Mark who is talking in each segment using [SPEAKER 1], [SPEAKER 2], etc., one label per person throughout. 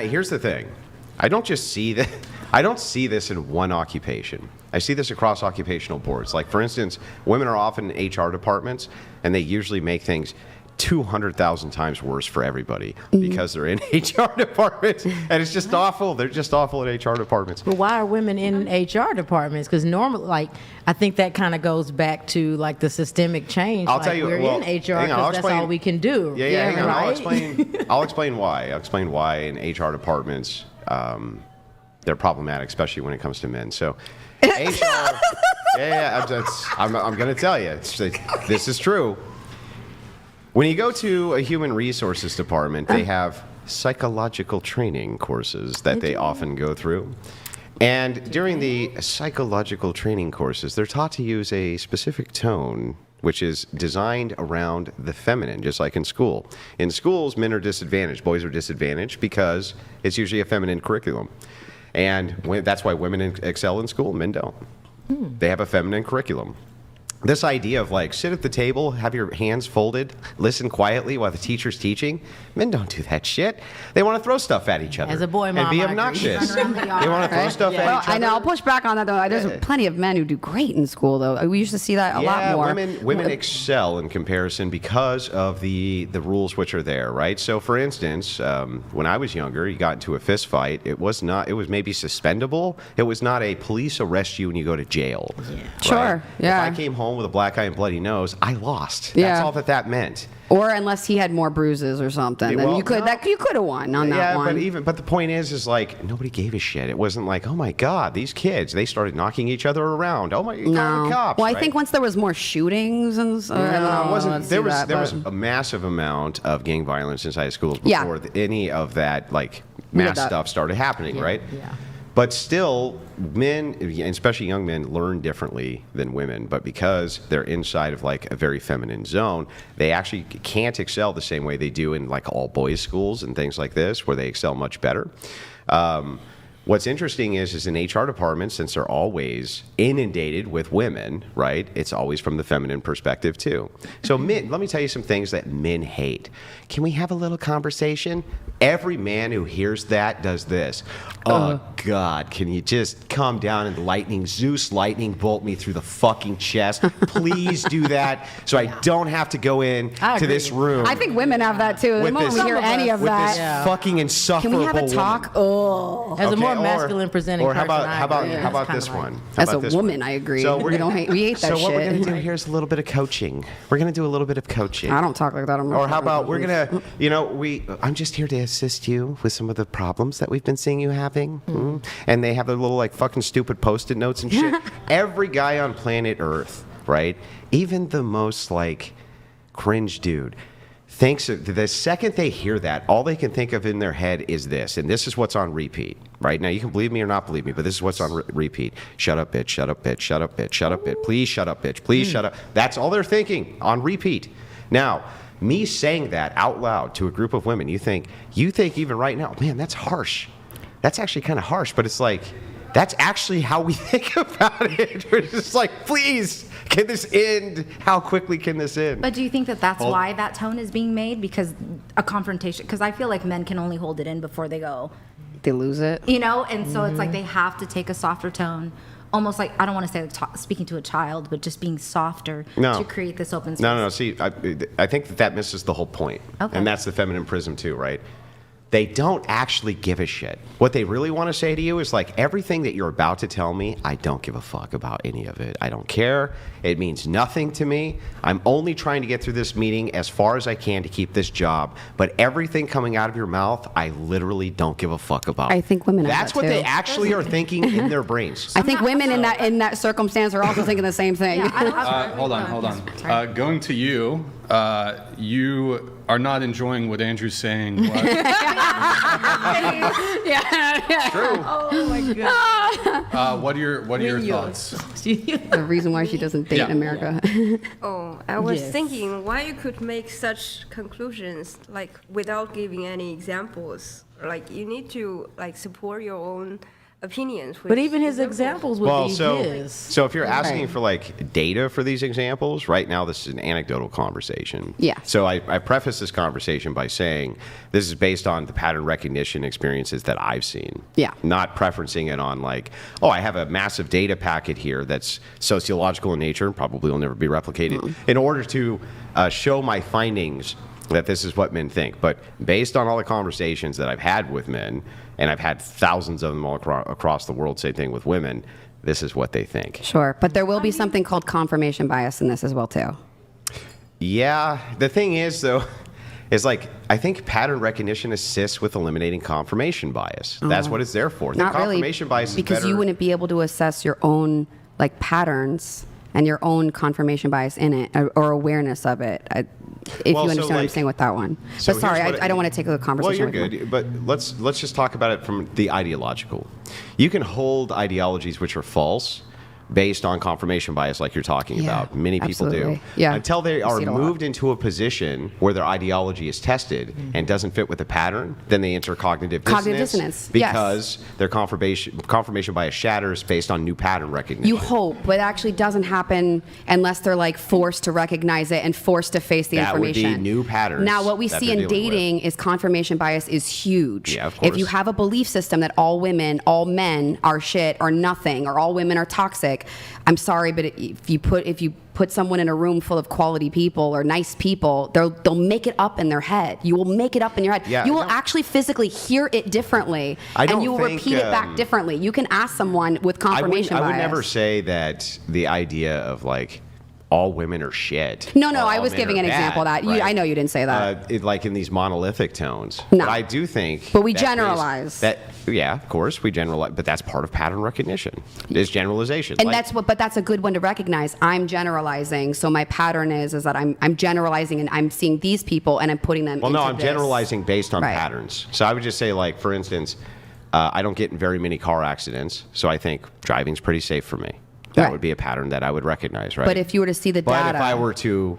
[SPEAKER 1] Here's the thing. I don't just see that. I don't see this in one occupation. I see this across occupational boards. Like, for instance, women are often in HR departments, and they usually make things 200,000 times worse for everybody because they're in HR departments, and it's just awful. They're just awful in HR departments.
[SPEAKER 2] But why are women in HR departments? Because normally, like, I think that kind of goes back to like the systemic change.
[SPEAKER 1] I'll tell you,
[SPEAKER 2] we're
[SPEAKER 1] well,
[SPEAKER 2] in HR because that's all we can do.
[SPEAKER 1] Yeah, hang on.
[SPEAKER 2] Right?
[SPEAKER 1] I'll explain why. I'll explain why in HR departments they're problematic, especially when it comes to men. So, HR. I'm going to tell you, this is true. When you go to a human resources department, they have psychological training courses that they often go through. And during the psychological training courses, they're taught to use a specific tone, which is designed around the feminine, just like in school. In schools, men are disadvantaged. Boys are disadvantaged because it's usually a feminine curriculum. And that's why women excel in school, men don't. They have a feminine curriculum. This idea of like, sit at the table, have your hands folded, listen quietly while the teacher's teaching. Men don't do that shit. They want to throw stuff at each other.
[SPEAKER 2] As a boy, Mom,
[SPEAKER 1] and be obnoxious. They want to throw stuff at each other.
[SPEAKER 3] I know. I'll push back on that though. There's plenty of men who do great in school though. We used to see that a lot more.
[SPEAKER 1] Women excel in comparison because of the rules which are there, right? So, for instance, when I was younger, you got into a fist fight. It was maybe suspendable. It was not a police arrest you and you go to jail.
[SPEAKER 3] Yeah. Right? Sure. Yeah.
[SPEAKER 1] If I came home with a black eye and bloody nose, I lost. That's all that meant.
[SPEAKER 3] Or unless he had more bruises or something, then you could have won on that one.
[SPEAKER 1] But the point is like nobody gave a shit. It wasn't like, oh my God, these kids, they started knocking each other around. Oh my God, cops.
[SPEAKER 3] Well, I think once there was more shootings and
[SPEAKER 1] there was a massive amount of gang violence inside of schools before any of that like mass stuff started happening, right? Yeah. But still, men, especially young men, learn differently than women. But because they're inside of like a very feminine zone, they actually can't excel the same way they do in like all boys schools and things like this, where they excel much better. What's interesting is in HR departments, since they're always inundated with women, right? It's always from the feminine perspective too. So men, let me tell you some things that men hate. Can we have a little conversation? Every man who hears that does this. Oh God, can you just calm down and Zeus lightning bolt me through the fucking chest? Please do that so I don't have to go in to this room.
[SPEAKER 3] I think women have that too. The moment we hear any of that.
[SPEAKER 1] With this fucking insufferable
[SPEAKER 3] woman. Can we have a talk?
[SPEAKER 1] Woman.
[SPEAKER 2] As a more masculine presenting person,
[SPEAKER 1] how about this one?
[SPEAKER 3] As a woman, I agree. So we hate that shit.
[SPEAKER 1] So what we're gonna do here is a little bit of coaching. We're gonna do a little bit of coaching.
[SPEAKER 3] I don't talk like that.
[SPEAKER 1] Or how about we're gonna, I'm just here to assist you with some of the problems that we've been seeing you having. And they have their little like fucking stupid Post-it notes and shit. Every guy on planet Earth, right? Even the most like cringe dude thinks the second they hear that, all they can think of in their head is this, and this is what's on repeat. Right now, you can believe me or not believe me, but this is what's on repeat. Shut up, bitch. Shut up, bitch. Shut up, bitch. Shut up, bitch. Please shut up, bitch. Please shut up. That's all they're thinking on repeat. Now, me saying that out loud to a group of women, you think even right now, man, that's harsh. That's actually kind of harsh, but it's like, that's actually how we think about it. We're just like, please, can this end? How quickly can this end?
[SPEAKER 4] But do you think that's why that tone is being made? Because a confrontation, because I feel like men can only hold it in before they
[SPEAKER 3] lose it.
[SPEAKER 4] And so it's like they have to take a softer tone. Almost like, I don't want to say speaking to a child, but just being softer to create this open space.
[SPEAKER 1] No. See, I think that misses the whole point. Okay. And that's the feminine prism too, right? They don't actually give a shit. What they really want to say to you is like, everything that you're about to tell me, I don't give a fuck about any of it. I don't care. It means nothing to me. I'm only trying to get through this meeting as far as I can to keep this job. But everything coming out of your mouth, I literally don't give a fuck about.
[SPEAKER 3] I think women
[SPEAKER 1] That's
[SPEAKER 3] have that
[SPEAKER 1] what
[SPEAKER 3] too.
[SPEAKER 1] they actually are thinking in their brains.
[SPEAKER 3] I think women in that circumstance are also thinking the same thing.
[SPEAKER 5] Hold on. Going to you, you are not enjoying what Andrew's saying.
[SPEAKER 1] True.
[SPEAKER 6] Oh my God.
[SPEAKER 5] What are your thoughts?
[SPEAKER 3] The reason why she doesn't date in America.
[SPEAKER 6] I was thinking why you could make such conclusions like without giving any examples. Like you need to like support your own opinions.
[SPEAKER 2] But even his examples would be his.
[SPEAKER 1] So if you're asking for like data for these examples, right now this is an anecdotal conversation.
[SPEAKER 3] Yeah.
[SPEAKER 1] So I preface this conversation by saying this is based on the pattern recognition experiences that I've seen.
[SPEAKER 3] Yeah.
[SPEAKER 1] Not preferencing it on like, oh, I have a massive data packet here that's sociological in nature and probably will never be replicated in order to show my findings that this is what men think. But based on all the conversations that I've had with men, and I've had thousands of them all across the world, same thing with women, this is what they think.
[SPEAKER 3] Sure, but there will be something called confirmation bias in this as well, too.
[SPEAKER 1] Yeah, the thing is, though, is like, I think pattern recognition assists with eliminating confirmation bias. That's what it's there for.
[SPEAKER 3] Not
[SPEAKER 1] confirmation
[SPEAKER 3] really,
[SPEAKER 1] bias is
[SPEAKER 3] because
[SPEAKER 1] better.
[SPEAKER 3] you wouldn't be able to assess your own like patterns and your own confirmation bias in it or awareness of it. If you understand what I'm saying with that one.
[SPEAKER 1] So
[SPEAKER 3] but sorry, I don't want to take the conversation.
[SPEAKER 1] Well, you're good, but let's just talk about it from the ideological. You can hold ideologies which are false based on confirmation bias like you're talking about. Many people do.
[SPEAKER 3] Yeah.
[SPEAKER 1] Until they are moved into a position where their ideology is tested and doesn't fit with the pattern, then they enter cognitive dissonance. Because their confirmation bias shatters based on new pattern recognition.
[SPEAKER 3] You hope, but it actually doesn't happen unless they're like forced to recognize it and forced to face the information.
[SPEAKER 1] That would be new patterns.
[SPEAKER 3] Now, what we see in dating is confirmation bias is huge.
[SPEAKER 1] Yeah, of course.
[SPEAKER 3] If you have a belief system that all women, all men are shit or nothing, or all women are toxic, I'm sorry, but if you put someone in a room full of quality people or nice people, they'll make it up in their head. You will make it up in your head.
[SPEAKER 1] Yeah,
[SPEAKER 3] you will actually physically hear it differently, and you will repeat it back differently. You can ask someone with confirmation bias.
[SPEAKER 1] I would never say that the idea of like all women are shit.
[SPEAKER 3] No, I was giving an example of that.
[SPEAKER 1] Right?
[SPEAKER 3] I know you didn't say that.
[SPEAKER 1] Like in these monolithic tones.
[SPEAKER 3] No.
[SPEAKER 1] But I do think.
[SPEAKER 3] But we generalize.
[SPEAKER 1] Yeah, of course we generalize, but that's part of pattern recognition. Is generalization.
[SPEAKER 3] And but that's a good one to recognize. I'm generalizing, so my pattern is that I'm generalizing and I'm seeing these people and I'm putting them.
[SPEAKER 1] Well, I'm generalizing based on patterns. So I would just say, like, for instance, I don't get in very many car accidents, so I think driving's pretty safe for me. That would be a pattern that I would recognize, right?
[SPEAKER 3] But if you were to see the data.
[SPEAKER 1] But if I were to,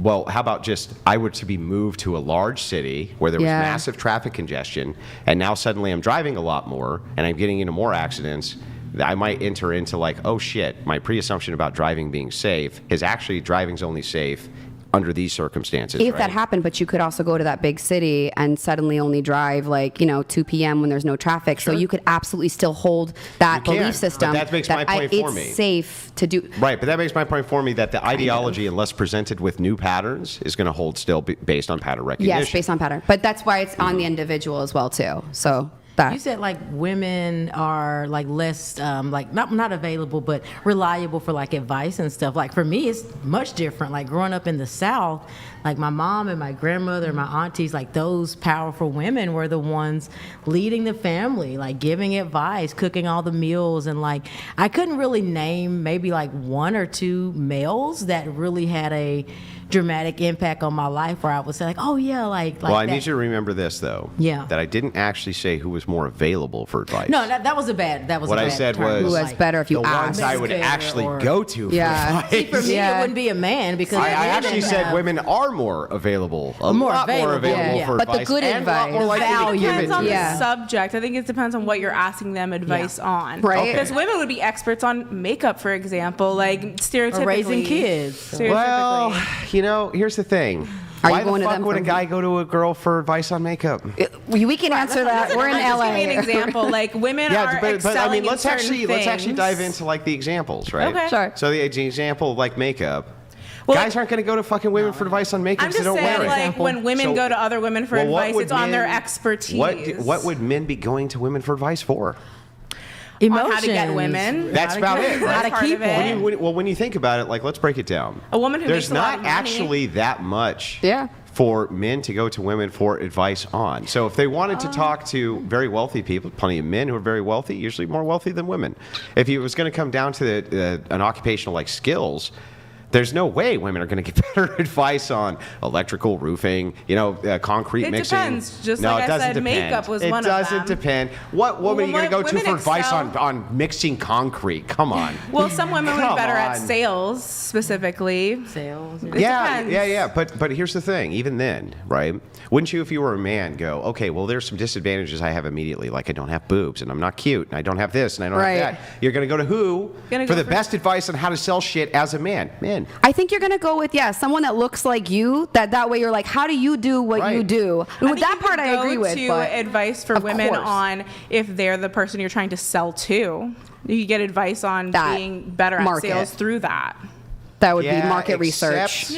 [SPEAKER 1] how about I were to be moved to a large city where there was massive traffic congestion, and now suddenly I'm driving a lot more, and I'm getting into more accidents, I might enter into like, oh shit, my pre-assumption about driving being safe is actually driving's only safe under these circumstances.
[SPEAKER 3] If that happened, but you could also go to that big city and suddenly only drive 2 p.m. when there's no traffic. Sure. So you could absolutely still hold that belief system.
[SPEAKER 1] But that makes my point for me.
[SPEAKER 3] It's safe to do.
[SPEAKER 1] Right, but that makes my point for me that the ideology, unless presented with new patterns, is going to hold still based on pattern recognition.
[SPEAKER 3] Yes, based on pattern. But that's why it's on the individual as well too. So.
[SPEAKER 2] You said like women are like less like not available but reliable for like advice and stuff. Like for me it's much different. Like growing up in the South, like my mom and my grandmother and my aunties, like those powerful women were the ones leading the family, like giving advice, cooking all the meals, and like I couldn't really name maybe like one or two males that really had a dramatic impact on my life where I would say like, oh yeah, like
[SPEAKER 1] well, I need you to remember this though.
[SPEAKER 2] Yeah.
[SPEAKER 1] That I didn't actually say who was more available for advice.
[SPEAKER 2] No, that was a bad. That was
[SPEAKER 1] what
[SPEAKER 2] a bad
[SPEAKER 1] I said
[SPEAKER 2] term.
[SPEAKER 1] was
[SPEAKER 3] who was better if you
[SPEAKER 1] the
[SPEAKER 3] asked.
[SPEAKER 1] ones I would actually go to. For advice.
[SPEAKER 2] See, for me, it wouldn't be a man because
[SPEAKER 1] I actually said women are more available, more available for
[SPEAKER 3] but
[SPEAKER 1] advice,
[SPEAKER 3] the good advice,
[SPEAKER 1] more likely to give
[SPEAKER 7] depends on
[SPEAKER 1] it.
[SPEAKER 7] the subject. I think it depends on what you're asking them advice on.
[SPEAKER 3] Right?
[SPEAKER 7] Because women would be experts on makeup, for example, like stereotypically.
[SPEAKER 2] Or raising kids.
[SPEAKER 1] Well, here's the thing. Why the fuck would a guy go to a girl for advice on makeup?
[SPEAKER 3] We can answer that. We're in LA.
[SPEAKER 7] Just give me an example. Like women are excelling
[SPEAKER 1] I mean, let's
[SPEAKER 7] in certain things.
[SPEAKER 1] actually dive into like the examples, right?
[SPEAKER 7] Okay.
[SPEAKER 3] Sure.
[SPEAKER 1] So the example of like makeup.
[SPEAKER 7] Well,
[SPEAKER 1] guys aren't going to go to fucking women for advice on makeup.
[SPEAKER 7] I'm just
[SPEAKER 1] so don't
[SPEAKER 7] saying,
[SPEAKER 1] wear it.
[SPEAKER 7] like when women go to other women for advice, it's on their expertise.
[SPEAKER 1] What would men be going to women for advice for?
[SPEAKER 2] Emotions.
[SPEAKER 7] On how to get women.
[SPEAKER 1] That's about it. Right?
[SPEAKER 2] How to keep it.
[SPEAKER 1] When you think about it, like let's break it down.
[SPEAKER 7] A woman who
[SPEAKER 1] there's
[SPEAKER 7] makes a lot
[SPEAKER 1] not
[SPEAKER 7] of money.
[SPEAKER 1] actually that much.
[SPEAKER 3] Yeah.
[SPEAKER 1] For men to go to women for advice on. So if they wanted to talk to very wealthy people, plenty of men who are very wealthy, usually more wealthy than women. If it was going to come down to an occupational like skills, There's no way women are going to get better advice on electrical, roofing, concrete mixing.
[SPEAKER 7] It depends. Just
[SPEAKER 1] no,
[SPEAKER 7] like
[SPEAKER 1] it
[SPEAKER 7] I
[SPEAKER 1] doesn't
[SPEAKER 7] said,
[SPEAKER 1] depend.
[SPEAKER 7] makeup was one of them.
[SPEAKER 1] It doesn't depend. What woman are you going to go to for advice
[SPEAKER 7] excel.
[SPEAKER 1] on mixing concrete? Come on.
[SPEAKER 7] Well, some women would be better at
[SPEAKER 1] on.
[SPEAKER 7] sales specifically.
[SPEAKER 2] Sales.
[SPEAKER 1] Yeah. But here's the thing. Even then, right? Wouldn't you, if you were a man, go, okay, well, there's some disadvantages I have immediately, like I don't have boobs and I'm not cute and I don't have this and I don't have that. You're going to go to who for the best advice on how to sell shit as a man? Men.
[SPEAKER 3] I think you're going to go with, someone that looks like you, that way you're like, how do you do what you do? And with that part I agree with.
[SPEAKER 7] But advice for women on if they're the person you're trying to sell to. You get advice on being better at sales through that.
[SPEAKER 3] That would be market research.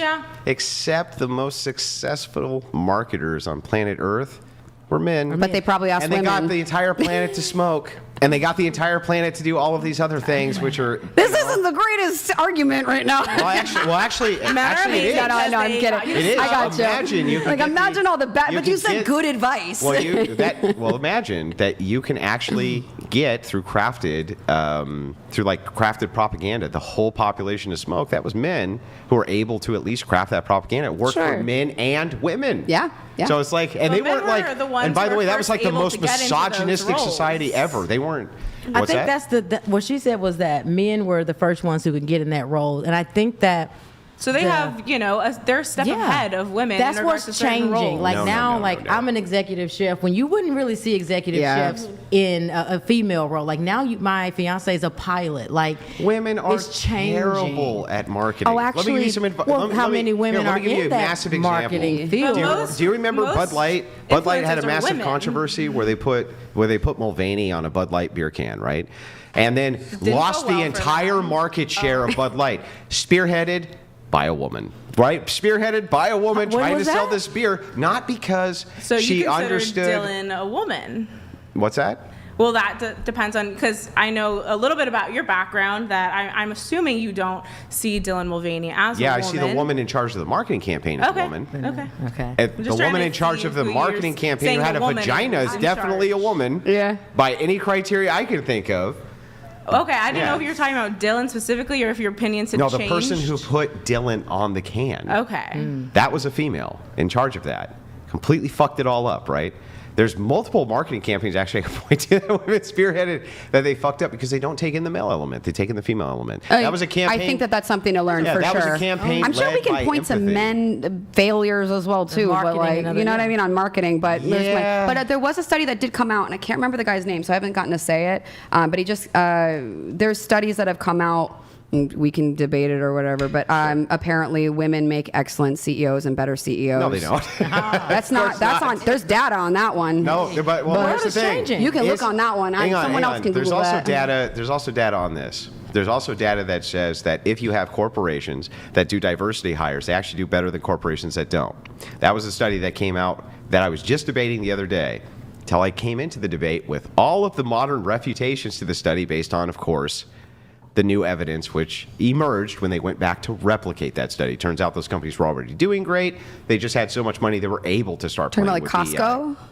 [SPEAKER 1] Except the most successful marketers on planet Earth were men.
[SPEAKER 3] But they probably asked women.
[SPEAKER 1] And they got the entire planet to smoke. And they got the entire planet to do all of these other things, which are...
[SPEAKER 3] This isn't the greatest argument right now.
[SPEAKER 1] Well, actually, it is.
[SPEAKER 3] No, I'm kidding.
[SPEAKER 1] It is.
[SPEAKER 3] I got imagine all the bad... But you said good advice.
[SPEAKER 1] Well, imagine that you can actually get through crafted propaganda, the whole population to smoke. That was men who were able to at least craft that propaganda. It worked for men and women.
[SPEAKER 3] Yeah.
[SPEAKER 1] So it's like, and they weren't like, and by the way, that was like the most misogynistic society ever. They weren't.
[SPEAKER 2] I think that's what she said was that men were the first ones who could get in that role, and I think that.
[SPEAKER 7] So they have, they're a step ahead of women.
[SPEAKER 2] That's
[SPEAKER 7] in
[SPEAKER 2] what's changing.
[SPEAKER 7] roles.
[SPEAKER 2] Like now, I'm an executive chef. When you wouldn't really see executive chefs in a female role. Like now, my fiance is a pilot. Like
[SPEAKER 1] women are terrible at marketing.
[SPEAKER 2] Oh, actually,
[SPEAKER 1] let me give you some advice.
[SPEAKER 2] Well, how many women are in that marketing field?
[SPEAKER 1] Do you remember Bud Light? Bud Light had a massive controversy where they put Mulvaney on a Bud Light beer can, right? And then lost the entire market share of Bud Light, spearheaded by a woman, right? Spearheaded by a woman trying to sell this beer, not because she understood.
[SPEAKER 7] Dylan a woman.
[SPEAKER 1] What's that?
[SPEAKER 7] Well, that depends on, because I know a little bit about your background that I'm assuming you don't see Dylan Mulvaney as a woman.
[SPEAKER 1] Yeah, I see the woman in charge of the marketing campaign as a woman.
[SPEAKER 2] Okay.
[SPEAKER 1] The woman in charge of the marketing campaign who had a vagina is definitely a woman.
[SPEAKER 3] Yeah.
[SPEAKER 1] By any criteria I can think of.
[SPEAKER 7] Okay, I didn't know if you were talking about Dylan specifically or if your opinions had changed.
[SPEAKER 1] No, the person who put Dylan on the can.
[SPEAKER 7] Okay.
[SPEAKER 1] That was a female in charge of that. Completely fucked it all up, right? There's multiple marketing campaigns actually I can point to that women spearheaded that they fucked up because they don't take in the male element. They take in the female element. That was a campaign.
[SPEAKER 3] I think that's something to learn for sure.
[SPEAKER 1] That was a campaign
[SPEAKER 3] I'm sure we can point to men failures as well too, but what I mean on marketing. But there was a study that did come out, and I can't remember the guy's name, so I haven't gotten to say it. But he just there's studies that have come out. We can debate it or whatever, but apparently women make excellent CEOs and better CEOs.
[SPEAKER 1] No, they don't.
[SPEAKER 3] There's data on that one.
[SPEAKER 1] No, but here's the thing.
[SPEAKER 3] You can look on that one. Someone else can Google that.
[SPEAKER 1] There's also data on this. There's also data that says that if you have corporations that do diversity hires, they actually do better than corporations that don't. That was a study that came out that I was just debating the other day, till I came into the debate with all of the modern refutations to the study based on, of course, the new evidence which emerged when they went back to replicate that study. Turns out those companies were already doing great. They just had so much money they were able to start playing with
[SPEAKER 3] Costco?
[SPEAKER 1] DEI.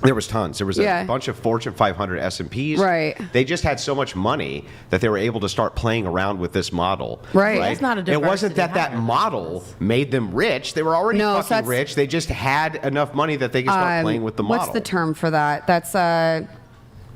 [SPEAKER 1] There was tons. There was a bunch of Fortune 500 S&Ps.
[SPEAKER 3] Right.
[SPEAKER 1] They just had so much money that they were able to start playing around with this model.
[SPEAKER 3] Right.
[SPEAKER 2] That's not a
[SPEAKER 1] it wasn't that model made them rich. They were already fucking rich. They just had enough money that they could start playing with the model.
[SPEAKER 3] What's the term for that? That's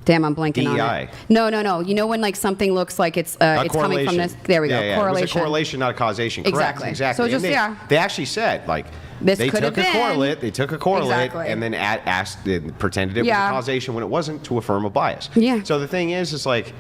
[SPEAKER 3] damn, I'm blanking on it. No. You know when like something looks like it's coming from this? There we go. Correlation.
[SPEAKER 1] It was a correlation, not a causation.
[SPEAKER 3] Exactly.
[SPEAKER 1] Correct. Exactly.
[SPEAKER 3] So just
[SPEAKER 1] they actually said like they took a correlate. They took a correlate and then pretended it was a causation when it wasn't to affirm a bias.
[SPEAKER 3] Yeah.
[SPEAKER 1] So the thing is like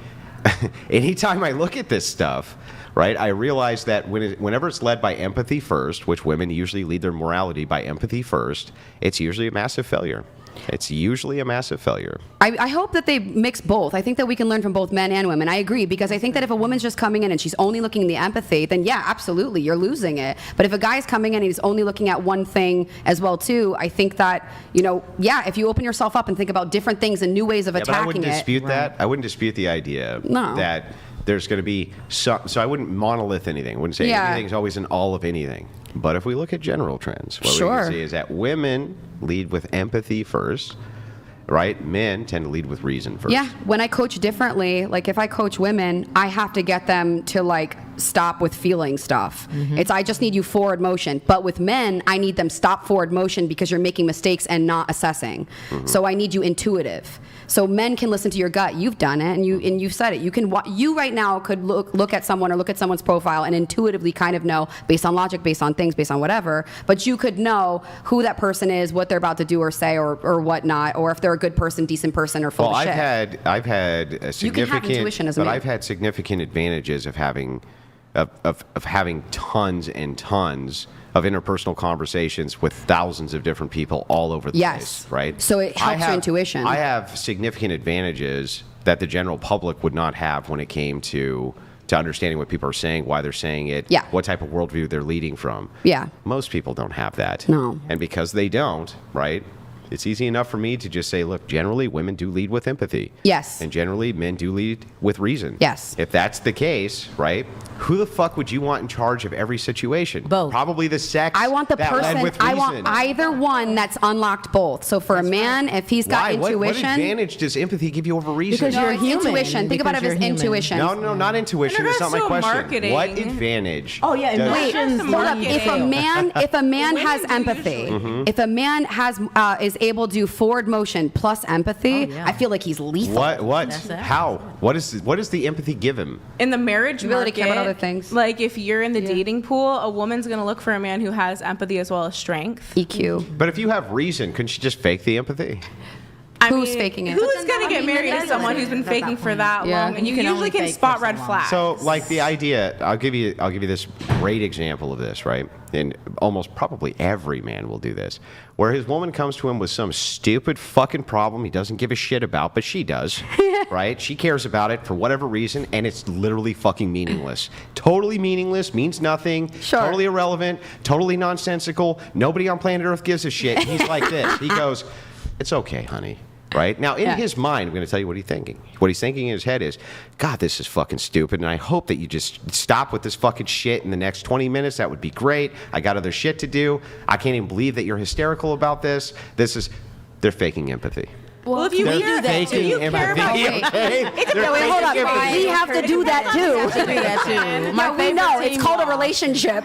[SPEAKER 1] anytime I look at this stuff, right, I realize that whenever it's led by empathy first, which women usually lead their morality by empathy first, it's usually a massive failure. It's usually a massive failure.
[SPEAKER 3] I hope that they mix both. I think that we can learn from both men and women. I agree, because I think that if a woman's just coming in and she's only looking at the empathy, then yeah, absolutely, you're losing it. But if a guy's coming in and he's only looking at one thing as well too, I think that, if you open yourself up and think about different things and new ways of attacking it.
[SPEAKER 1] But I wouldn't dispute that. I wouldn't dispute the idea that there's going to be so I wouldn't monolith anything. I wouldn't say anything's always an all of anything. But if we look at general trends, what we can see is that women lead with empathy first, right? Men tend to lead with reason first.
[SPEAKER 3] Yeah, when I coach differently, like if I coach women, I have to get them to like stop with feeling stuff. It's I just need you forward motion. But with men, I need them stop forward motion because you're making mistakes and not assessing. So I need you intuitive. So men can listen to your gut. You've done it, and you've said it. You right now could look at someone or look at someone's profile and intuitively kind of know, based on logic, based on things, based on whatever. But you could know who that person is, what they're about to do or say, or whatnot, or if they're a good person, decent person, or full of shit.
[SPEAKER 1] I've had a significant.
[SPEAKER 3] You can have intuition as a man.
[SPEAKER 1] I've had significant advantages of having tons and tons of interpersonal conversations with thousands of different people all over the place, right?
[SPEAKER 3] So it helps your intuition.
[SPEAKER 1] I have significant advantages that the general public would not have when it came to understanding what people are saying, why they're saying it, what type of worldview they're leading from.
[SPEAKER 3] Yeah.
[SPEAKER 1] Most people don't have that.
[SPEAKER 3] No.
[SPEAKER 1] And because they don't, right, it's easy enough for me to just say, look, generally women do lead with empathy.
[SPEAKER 3] Yes.
[SPEAKER 1] And generally men do lead with reason.
[SPEAKER 3] Yes.
[SPEAKER 1] If that's the case, right, who the fuck would you want in charge of every situation?
[SPEAKER 2] Both.
[SPEAKER 1] Probably the sex.
[SPEAKER 3] I want the
[SPEAKER 1] that led
[SPEAKER 3] person.
[SPEAKER 1] with
[SPEAKER 3] I
[SPEAKER 1] reason.
[SPEAKER 3] want either one that's unlocked both. So for a man, if he's got
[SPEAKER 1] Why?
[SPEAKER 3] intuition,
[SPEAKER 1] What advantage does empathy give you over reason?
[SPEAKER 3] because you're
[SPEAKER 2] it's human.
[SPEAKER 3] intuition. Think about it
[SPEAKER 2] Because
[SPEAKER 3] as
[SPEAKER 2] you're human.
[SPEAKER 3] intuition.
[SPEAKER 1] No, not intuition. That's not my
[SPEAKER 7] so
[SPEAKER 1] question.
[SPEAKER 7] marketing.
[SPEAKER 1] What advantage?
[SPEAKER 2] Oh, yeah,
[SPEAKER 1] does-
[SPEAKER 3] Wait,
[SPEAKER 2] Emotions,
[SPEAKER 3] hold up. If a man
[SPEAKER 7] Women
[SPEAKER 3] has
[SPEAKER 7] do
[SPEAKER 3] empathy,
[SPEAKER 7] usually.
[SPEAKER 3] if a man has is able to do forward motion plus empathy, I feel like he's lethal.
[SPEAKER 1] What?
[SPEAKER 2] That's it.
[SPEAKER 1] How? What does the empathy give him?
[SPEAKER 7] In the marriage
[SPEAKER 3] You really
[SPEAKER 7] market,
[SPEAKER 3] care about other things.
[SPEAKER 7] like if you're in the dating pool, a woman's gonna look for a man who has empathy as well as strength.
[SPEAKER 3] EQ.
[SPEAKER 1] But if you have reason, couldn't you just fake the empathy?
[SPEAKER 3] Who's faking it?
[SPEAKER 7] Who's gonna get married to someone who's been faking for that long? And you
[SPEAKER 2] can only
[SPEAKER 7] usually can
[SPEAKER 2] fake
[SPEAKER 7] spot
[SPEAKER 2] for
[SPEAKER 7] red
[SPEAKER 2] so long.
[SPEAKER 7] flags.
[SPEAKER 1] So, like the idea, I'll give you this great example of this, right? And almost probably every man will do this, where his woman comes to him with some stupid fucking problem he doesn't give a shit about, but she does, right? She cares about it for whatever reason, and it's literally fucking meaningless. Totally meaningless, means nothing,
[SPEAKER 3] Sure.
[SPEAKER 1] totally irrelevant, totally nonsensical. Nobody on planet Earth gives a shit. He's like this. He goes, "It's okay, honey." Right? Now, in his mind, I'm going to tell you what he's thinking. What he's thinking in his head is, God, this is fucking stupid, and I hope that you just stop with this fucking shit in the next 20 minutes. That would be great. I got other shit to do. I can't even believe that you're hysterical about this. They're faking empathy.
[SPEAKER 7] Well, if you
[SPEAKER 1] They're
[SPEAKER 7] hear that,
[SPEAKER 1] faking
[SPEAKER 7] do you care about
[SPEAKER 1] empathy, okay? They're
[SPEAKER 3] Wait, hold
[SPEAKER 1] faking
[SPEAKER 3] up.
[SPEAKER 1] empathy.
[SPEAKER 3] We have to do that too.
[SPEAKER 2] do that too.
[SPEAKER 3] Yeah, we know. It's called a relationship.